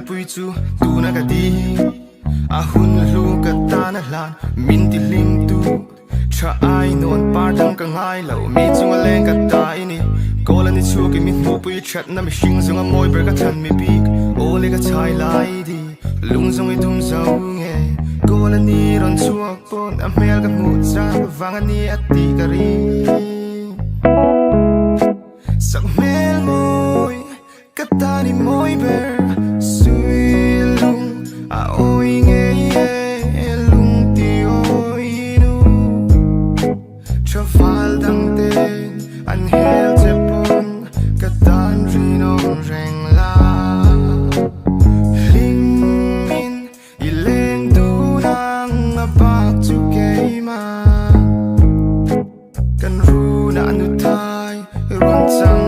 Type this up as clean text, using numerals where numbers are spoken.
pui chu tu na ka di a hun lu ka ta na lan min ti lim tu cha ai non par dang ka ngai lo mi chung a leng ka ta ini ko la ni chu ki mi mu pui chat na mi hing zung a moi ber ka chan mi bik o le ka chai lai di lung zung i dum zau nge ko la ni ron chuak pon a mel ka mu cha wang ani ati ka ri sak mel moi ka ta ni moi ber sui lung a oi nge lung ti oi nu cha fal dang ten an hel che pon ka tan ri nong reng la ling min i leng tu nang a ba chu ke ma kan ru na nu thai ron chang